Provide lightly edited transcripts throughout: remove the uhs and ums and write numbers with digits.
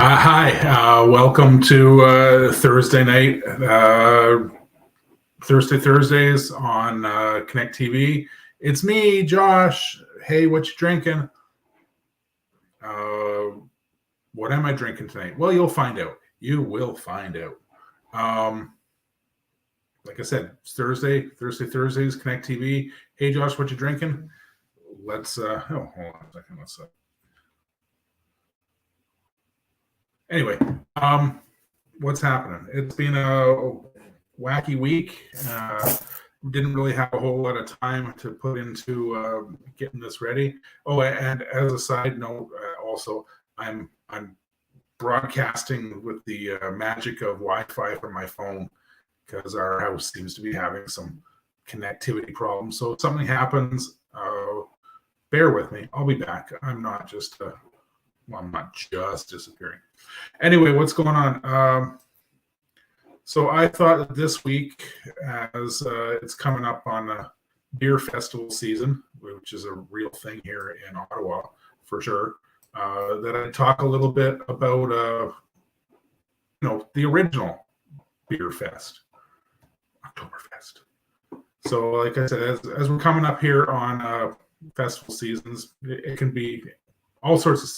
Hi, welcome to Thursday night, Thursdays on Connect TV. It's me, Josh. Hey, what you drinking? What am I drinking tonight? Well, you'll find out. You will find out. Like I said, it's Thursdays, Connect TV. Hey, Josh, what you drinking? Let's, hold on a second. Anyway, what's happening? It's been a wacky week. Didn't really have a whole lot of time to put into getting this ready. Oh, and as a side note, also I'm broadcasting with the magic of Wi-Fi from my phone because our house seems to be having some connectivity problems. So if something happens, bear with me. I'll be back. I'm not just disappearing. Anyway, what's going on? So I thought that this week, as it's coming up on beer festival season, which is a real thing here in Ottawa for sure, that I'd talk a little bit about, the original beer fest, Oktoberfest. So, like I said, as we're coming up here on festival seasons, it can be all sorts of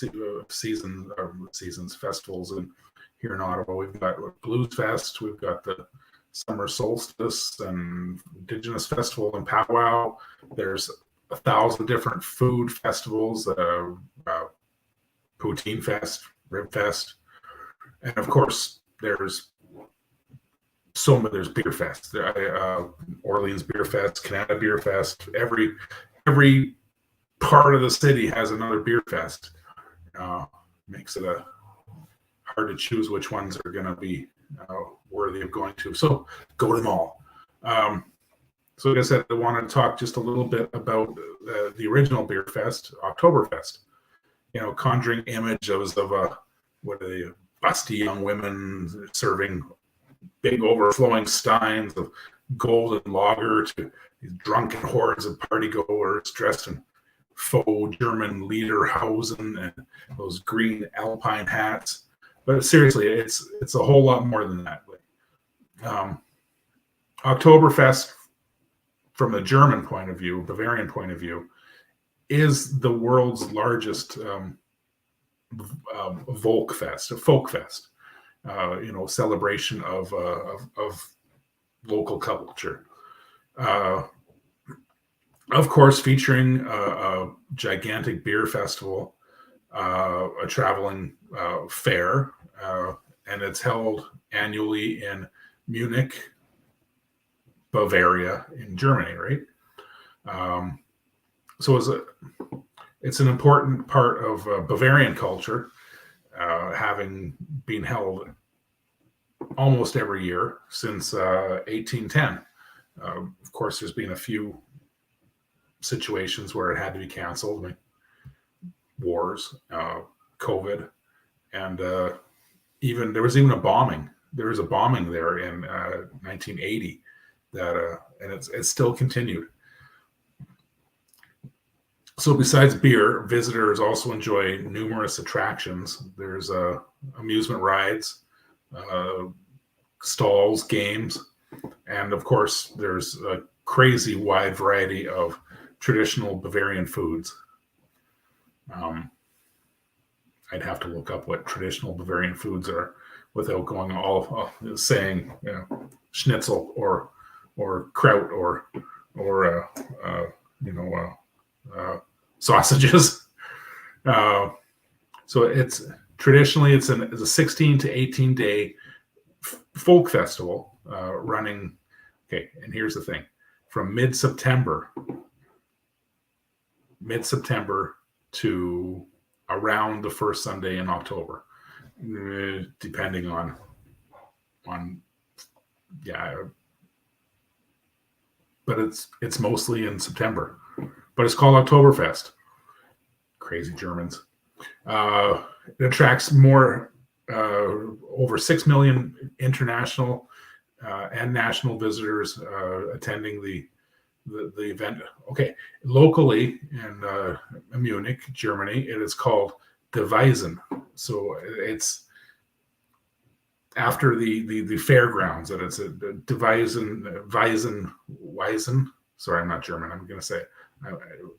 seasons, festivals, and here in Ottawa, we've got Blues Fest, we've got the Summer Solstice and Indigenous Festival and Powwow. There's 1,000 different food festivals, Poutine Fest, Rib Fest, and of course, there's Beer Fest, Orleans Beer Fest, Canada Beer Fest. Every part of the city has another beer fest. Makes it hard to choose which ones are going to be worthy of going to. So go to them all. So like I said, I want to talk just a little bit about the original beer fest, Oktoberfest. Conjuring image of busty young women serving big overflowing steins of golden lager to these drunken hordes of partygoers dressed in faux German lederhosen and those green alpine hats. But seriously, it's a whole lot more than that. Oktoberfest, from the German point of view, Bavarian point of view, is the world's largest folk fest, celebration of local culture. Of course, featuring a gigantic beer festival, a traveling fair, and it's held annually in Munich, Bavaria, in Germany, right? So it's an important part of Bavarian culture, having been held almost every year since 1810. Of course, there's been a few situations where it had to be canceled, like wars, COVID, and even there was a bombing. There was a bombing there in 1980 and it's still continued. So besides beer, visitors also enjoy numerous attractions. There's amusement rides, stalls, games, and of course, there's a crazy wide variety of traditional Bavarian foods. I'd have to look up what traditional Bavarian foods are without going all saying schnitzel or kraut or sausages. So it's traditionally it's a 16 to 18 day folk festival running. Okay, and here's the thing: from mid-September to around the first Sunday in October, depending on but it's mostly in September. But it's called Oktoberfest. Crazy Germans. It attracts over 6 million international and national visitors attending the event. Okay, locally in Munich, Germany, it is called the Weizen. So it's after the fairgrounds, that it's a Weisen. Sorry, I'm not German. I'm going to say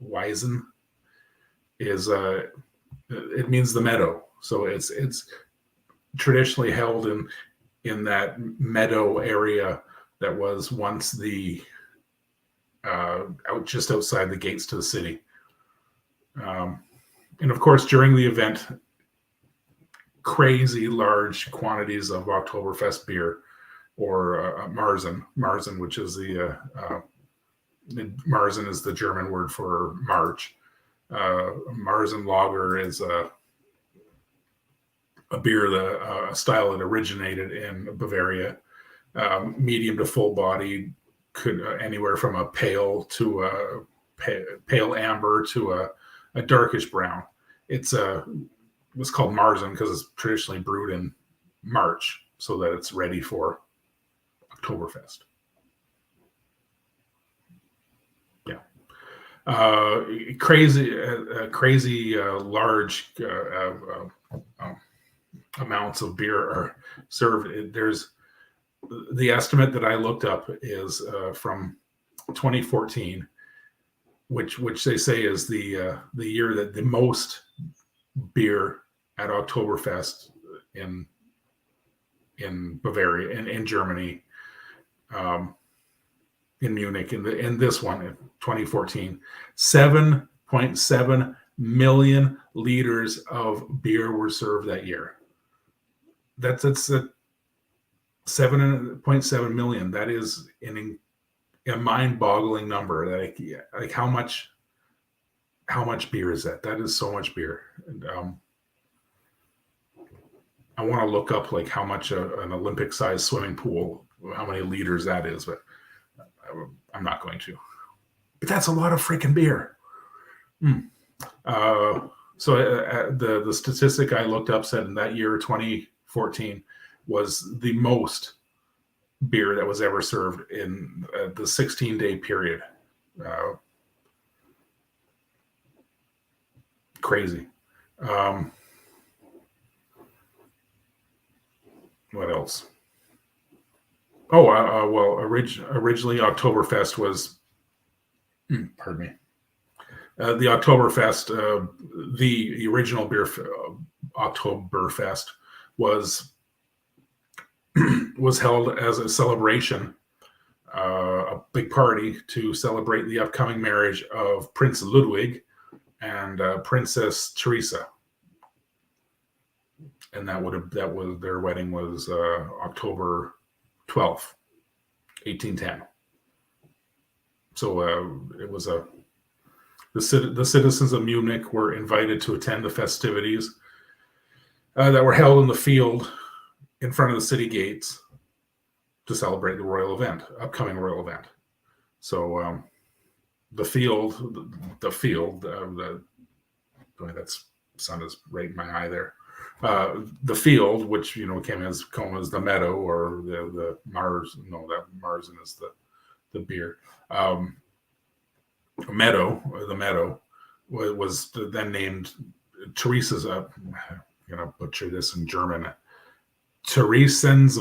Weisen is it means the meadow. So it's traditionally held in that meadow area that was once the out just outside the gates to the city. And of course, during the event, crazy large quantities of Oktoberfest beer or Marzen, which is Marzen is the German word for March. Marzen Lager is a beer, a style that originated in Bavaria. Medium to full body, could anywhere from a pale to a pale amber to a darkish brown. It's called Marzen because it's traditionally brewed in March so that it's ready for Oktoberfest. Yeah. Crazy large amounts of beer are served. There's the estimate that I looked up is from 2014, which they say is the year that the most beer at Oktoberfest in Bavaria, in Germany, in Munich, in this one in 2014, 7.7 million liters of beer were served that year. That's 7.7 million. That is a mind-boggling number. Like how much beer is that? That is so much beer. And, I want to look up like how much an Olympic-sized swimming pool, how many liters that is, but I'm not going to. But that's a lot of freaking beer. So the statistic I looked up said in that year, 2014, was the most beer that was ever served in the 16-day period. Crazy. What else? Oh, well, originally Oktoberfest was, pardon me. The Oktoberfest, the original beer Oktoberfest was held as a celebration, a big party to celebrate the upcoming marriage of Prince Ludwig and Princess Teresa. And their wedding was October 12th, 1810. So it was the citizens of Munich were invited to attend the festivities that were held in the field in front of the city gates to celebrate the upcoming royal event. So the that sun is right in my eye there. The field, which came as the meadow or the Mars. No, that Marzen is the beer. The meadow was then named Teresa's. I'm gonna butcher this in German. Theresienweise.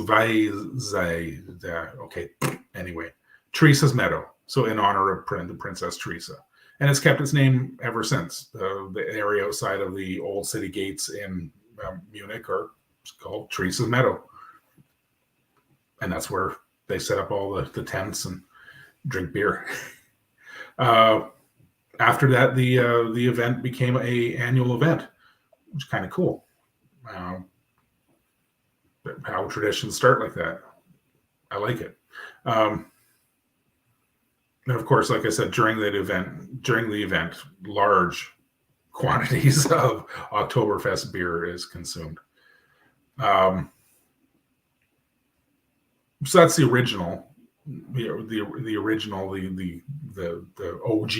Okay. Anyway, Teresa's Meadow. So in honor of the Princess Teresa. And it's kept its name ever since. The area outside of the old city gates in Munich are called Teresa's Meadow. And that's where they set up all the tents and drink beer. After that, the event became an annual event, which is kind of cool. How traditions start like that. I like it. And of course, like I said, during the event, large quantities of Oktoberfest beer is consumed. So that's the original, the original, the OG,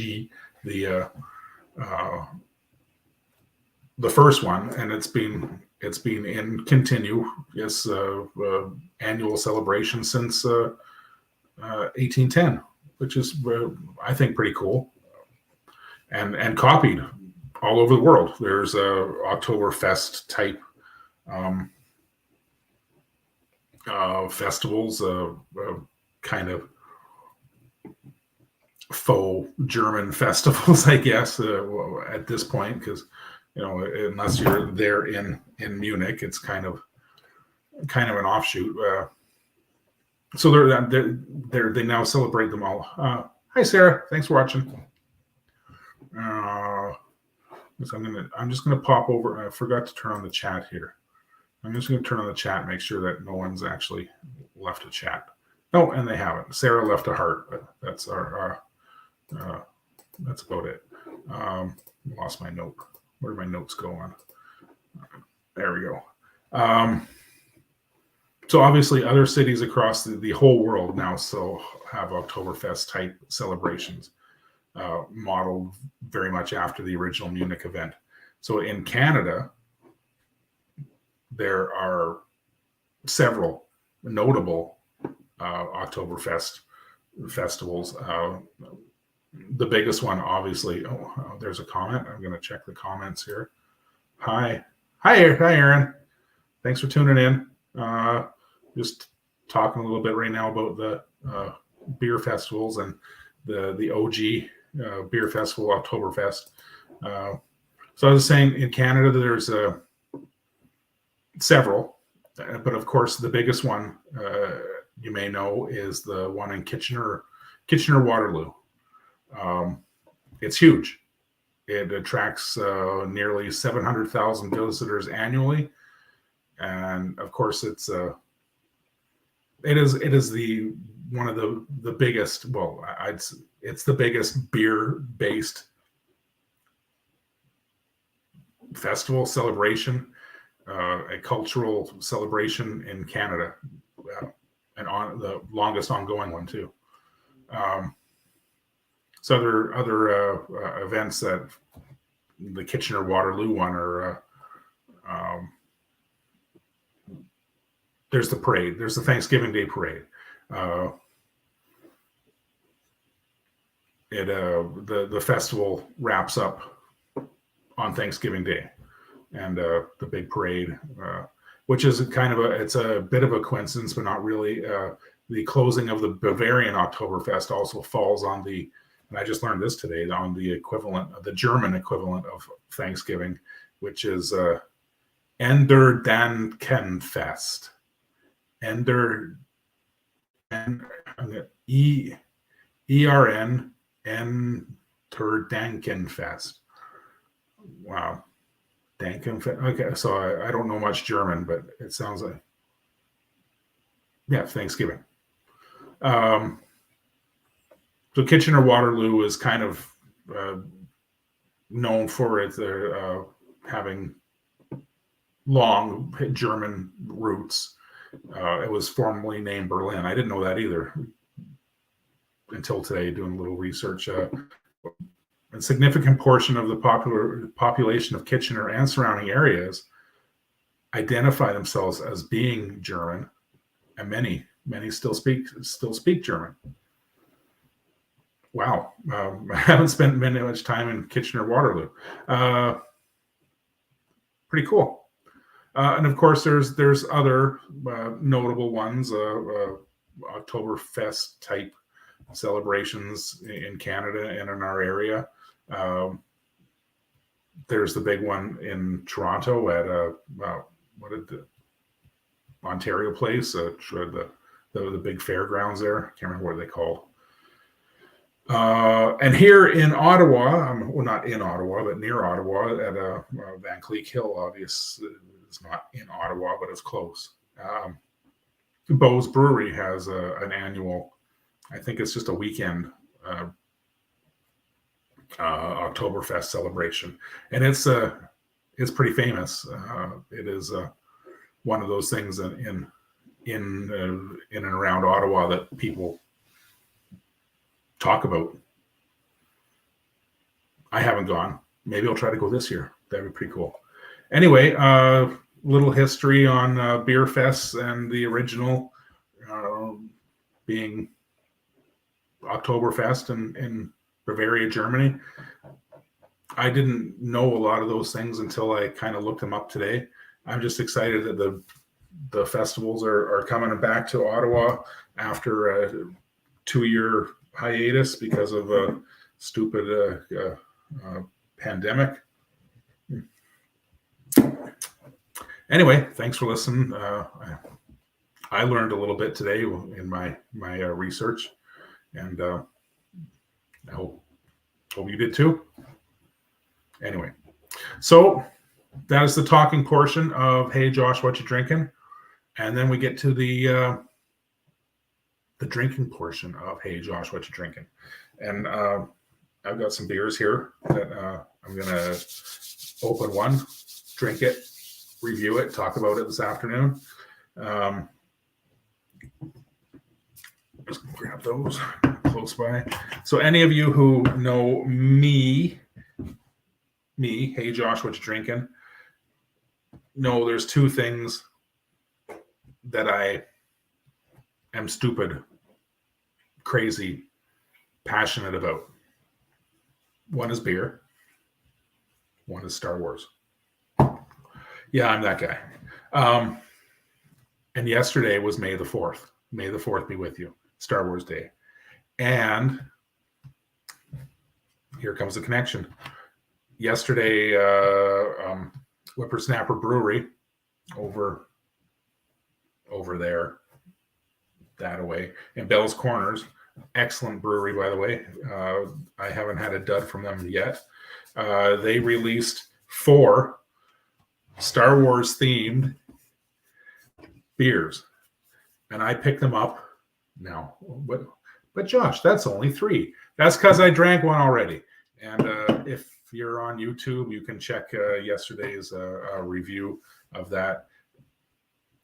the first one, and it's been in continuous annual celebration since 1810, which is I think pretty cool, and copied all over the world. There's a Oktoberfest type festivals, kind of faux German festivals, I guess, at this point, because unless you're there in Munich, it's kind of an offshoot. So they now celebrate them all. Hi, Sarah. Thanks for watching. So I'm just gonna pop over. I forgot to turn on the chat here. I'm just gonna turn on the chat, make sure that no one's actually left a chat. No, and they haven't. Sarah left a heart. But that's that's about it. Lost my note. Where did my notes go on? There we go. So obviously other cities across the whole world now still have Oktoberfest type celebrations, modeled very much after the original Munich event. So in Canada, there are several notable Oktoberfest festivals. The biggest one, obviously, there's a comment. I'm going to check the comments here. Hi, Aaron. Thanks for tuning in. Just talking a little bit right now about the beer festivals and the OG beer festival, Oktoberfest. So I was saying in Canada, there's several, but of course the biggest one you may know is the one in Kitchener Waterloo. It's huge. It attracts nearly 700,000 visitors annually, and of course it is the one of the biggest. Well, it's the biggest beer-based festival celebration, a cultural celebration in Canada, and on the longest ongoing one too. So other events that the Kitchener Waterloo one are there's the parade. There's the Thanksgiving Day parade. The festival wraps up on Thanksgiving Day, and the big parade, which is it's a bit of a coincidence, but not really. The closing of the Bavarian Oktoberfest also falls on and I just learned this today, on the German equivalent of Thanksgiving, which is Ender Dankenfest. ERN Dankenfest. Wow. Dankenfest. Okay, so I don't know much German, but it sounds like, yeah, Thanksgiving. So Kitchener Waterloo is kind of known for it having long German roots. It was formerly named Berlin. I didn't know that either until today, doing a little research. A significant portion of the population of Kitchener and surrounding areas identify themselves as being German, and many still speak German. Wow, I haven't spent much time in Kitchener Waterloo. Pretty cool. And of course, there's other notable ones, Oktoberfest type celebrations in Canada and in our area. There's the big one in Toronto at the Ontario Place, the big fairgrounds there. I can't remember what they're called. And here in Ottawa, well, not in Ottawa, but near Ottawa at Van Cleek Hill, obviously it's not in Ottawa, but it's close. Beau's Brewery has an annual, I think it's just a weekend, Oktoberfest celebration, and it's pretty famous. It is one of those things in and around Ottawa that people talk about. I haven't gone. Maybe I'll try to go this year. That'd be pretty cool. Anyway, little history on beer fests and the original being Oktoberfest in Bavaria, Germany. I didn't know a lot of those things until I kind of looked them up today. I'm just excited that the festivals are coming back to Ottawa after a 2-year hiatus because of a stupid pandemic. Anyway, thanks for listening. I learned a little bit today in my research, and I hope you did too. Anyway, so that is the talking portion of Hey Josh, what you drinking? And then we get to the drinking portion of Hey Josh, what you drinking? And I've got some beers here that I'm gonna open one, drink it, review it, talk about it this afternoon. Just grab those close by. So any of you who know me, Hey Josh, what you drinking? No, there's two things that I am stupid, crazy, passionate about. One is beer. One is Star Wars. Yeah, I'm that guy. And yesterday was May the 4th. May the 4th be with you. Star Wars Day. And here comes the connection. Yesterday, Whiprsnapr Brewery over there, that away, in Bell's Corners. Excellent brewery, by the way. I haven't had a dud from them yet. They released 4 Star Wars themed beers, and I picked them up now. But Josh, that's only 3. That's because I drank one already. And if you're on YouTube, you can check yesterday's review of that.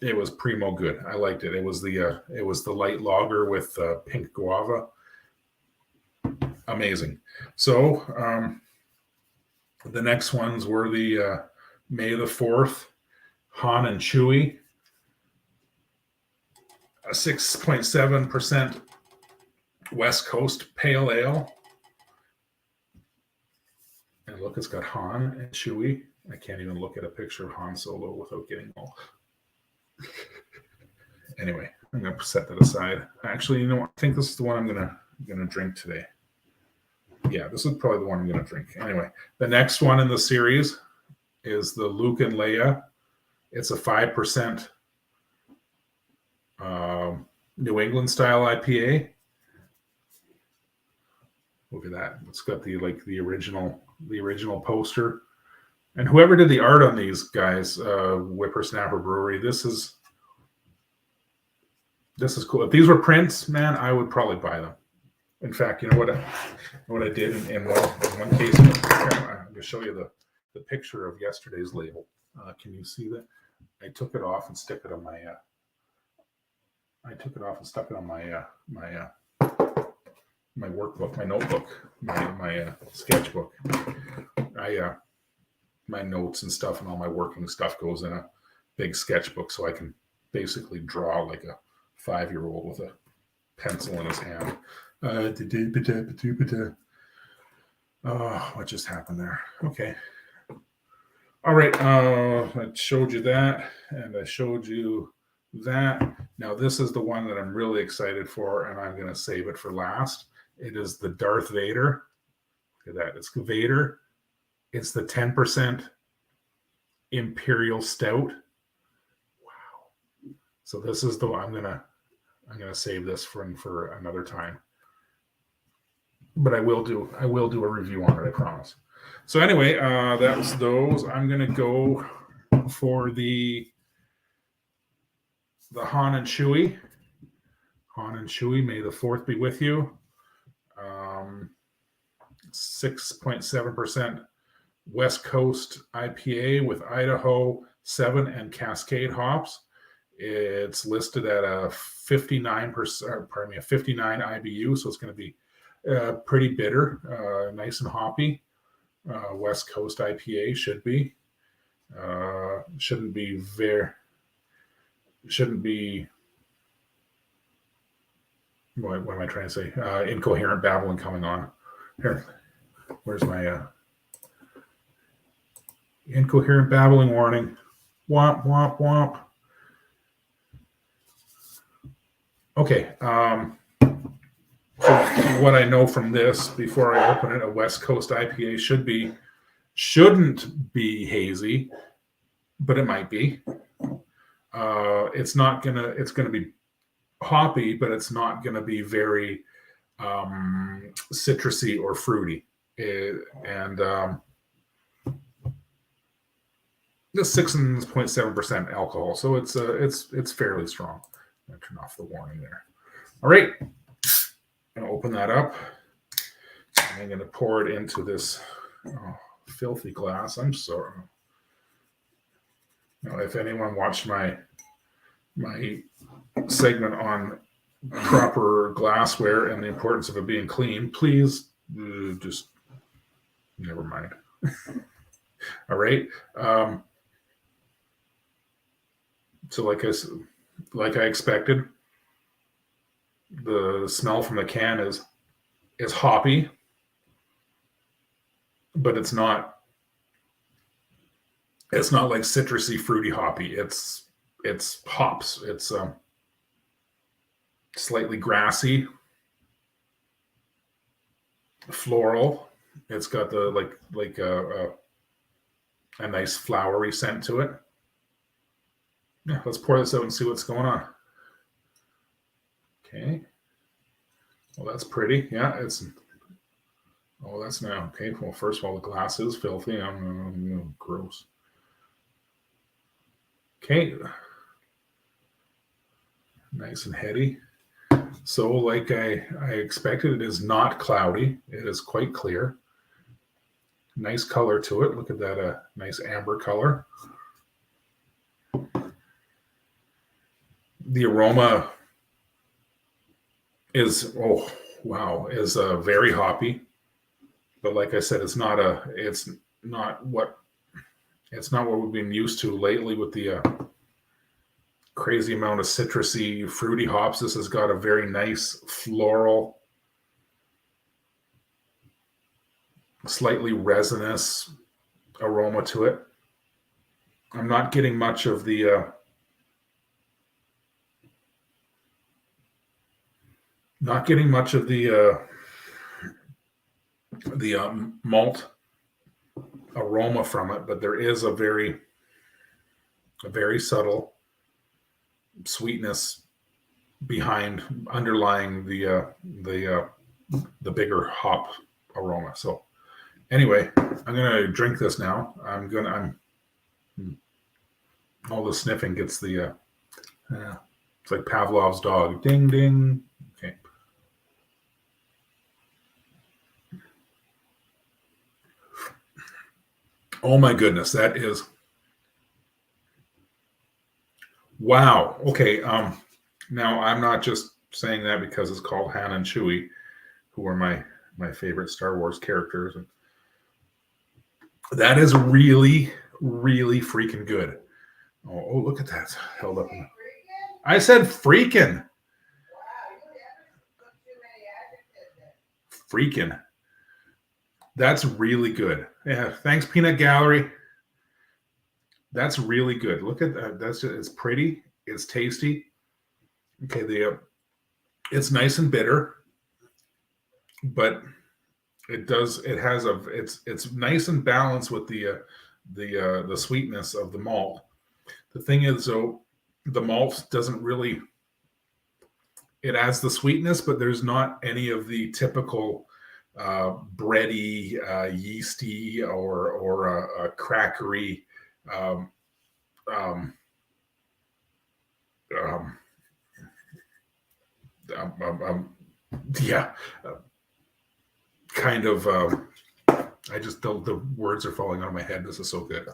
It was primo good. I liked it. It was the light lager with pink guava. Amazing. So the next ones were the May the 4th Han and Chewy, a 6.7% West Coast Pale Ale. And look, it's got Han and Chewie. I can't even look at a picture of Han Solo without getting all. Anyway, I'm gonna set that aside. Actually, you know what? I think this is the one I'm gonna drink today. Yeah, this is probably the one I'm gonna drink. Anyway, the next one in the series is the Luke and Leia. It's a 5% New England style IPA. Look at that. It's got the original poster. And whoever did the art on these guys, Whiprsnapr Brewery, this is cool. If these were prints, man, I would probably buy them. In fact, you know what I did in one case. I'm going to show you the picture of yesterday's label. Can you see that? I took it off and stuck it on my. My workbook, my notebook, my sketchbook. My notes and stuff and all my working stuff goes in a big sketchbook, so I can basically draw like a 5-year-old with a pencil in his hand. Oh, what just happened there? Okay. All right. I showed you that, and I showed you that. Now, this is the one that I'm really excited for, and I'm going to save it for last. It is the Darth Vader. Look at that. It's Vader. It's the 10% Imperial Stout. Wow. So this is the one I'm gonna save this for another time. But I will do a review on it, I promise. So anyway, that was those. I'm gonna go for the Han and Chewy. Han and Chewy, may the 4th be with you. 6.7% West Coast IPA with Idaho 7 and Cascade hops. It's listed at a 59%, a 59 IBU, so it's going to be pretty bitter, nice and hoppy. West Coast IPA should be. Shouldn't be. What am I trying to say? Incoherent babbling coming on. Here, where's my incoherent babbling warning? Womp, womp, womp. Okay. So what I know from this before I open it, a West Coast IPA shouldn't be hazy, but it might be. It's gonna be hoppy, but it's not gonna be very citrusy or fruity. And the 6.7% alcohol, so it's fairly strong. I'm gonna turn off the warning there. All right, I'm gonna open that up. I'm gonna pour it into this filthy glass. I'm sorry. Now, if anyone watched my segment on proper glassware and the importance of it being clean, please just never mind. All right. So like I expected, the smell from the can is hoppy, but it's not like citrusy, fruity hoppy. It's hops. It's slightly grassy, floral. It's got the like a nice flowery scent to it. Yeah, let's pour this out and see what's going on. Okay. Well, that's pretty. Yeah, oh, that's now okay. Well, first of all, the glass is filthy. I'm gross. Okay. Nice and heady. So, like I expected, it is not cloudy. It is quite clear. Nice color to it. Look at that, nice amber color. The aroma is very hoppy. But like I said, it's not what we've been used to lately with the crazy amount of citrusy, fruity hops. This has got a very nice floral, slightly resinous aroma to it. I'm not getting much of the malt aroma from it, but there is a very subtle sweetness underlying the bigger hop aroma. So anyway, I'm gonna drink this now. All the sniffing gets the it's like Pavlov's dog. Ding ding. Okay. Oh my goodness, that is wow. Okay. Now I'm not just saying that because it's called Han and Chewie, who are my favorite Star Wars characters. And that is really, really freaking good. Oh, look at that. Held up. I said freaking. Freaking. That's really good. Yeah. Thanks, Peanut Gallery. That's really good. Look at that. It's pretty. It's tasty. Okay, it's nice and bitter, but it's nice and balanced with the sweetness of the malt. The thing is, though, the malt doesn't really. It adds the sweetness, but there's not any of the typical bready, yeasty, or crackery. Kind of. I just don't. The words are falling out of my head. This is so good.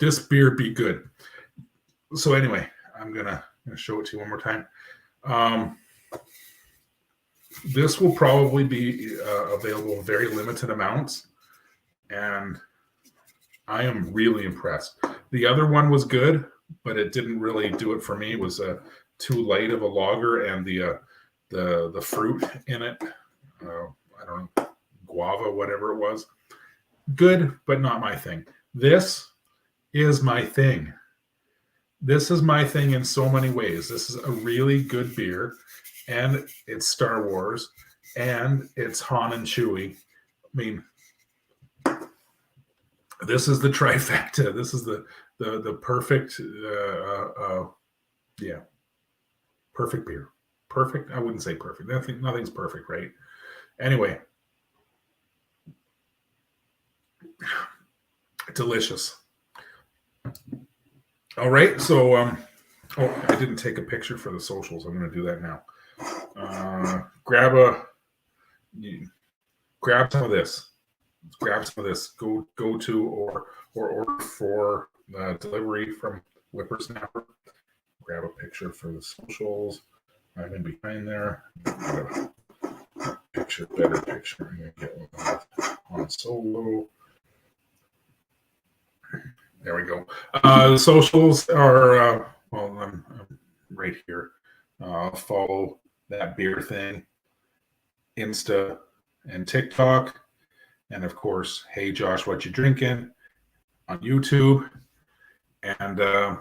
This beer be good. So anyway, I'm gonna show it to you one more time. This will probably be available in very limited amounts, and I am really impressed. The other one was good, but it didn't really do it for me. It was too light of a lager, and the fruit in it, I don't know, guava, whatever it was, good, but not my thing. This is my thing. This is my thing in so many ways. This is a really good beer, and it's Star Wars, and it's Han and Chewie. I mean, this is the trifecta. This is the perfect, yeah, perfect beer. Perfect. I wouldn't say perfect. Nothing's perfect, right? Anyway, delicious. All right. So, oh, I didn't take a picture for the socials. I'm going to do that now. Grab some of this. Grab some of this. Go to or order for delivery from Whiprsnapr. Grab a picture for the socials. I'm in behind there. Better picture. I'm gonna get one on Solo. There we go. The socials are well. I'm right here. Follow that beer thing, Insta and TikTok, and of course, hey Josh, what you drinking on YouTube. And I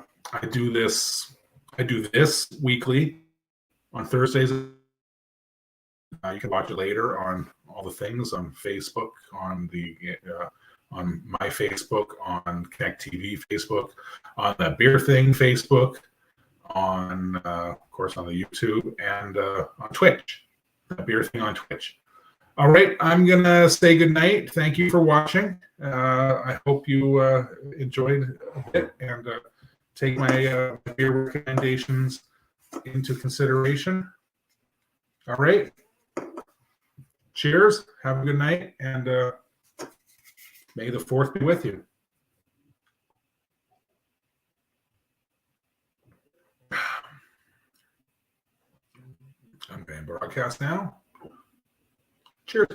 do this. I do this weekly on Thursdays. You can watch it later on all the things on Facebook, on my Facebook, on Connect TV Facebook, on the Beer Thing Facebook, on of course on the YouTube and on Twitch. The Beer Thing on Twitch. All right, I'm gonna say good night. Thank you for watching. I hope you enjoyed a bit and take my beer recommendations into consideration. All right. Cheers. Have a good night, and may the 4th be with you. I'm going to broadcast now. Cheers.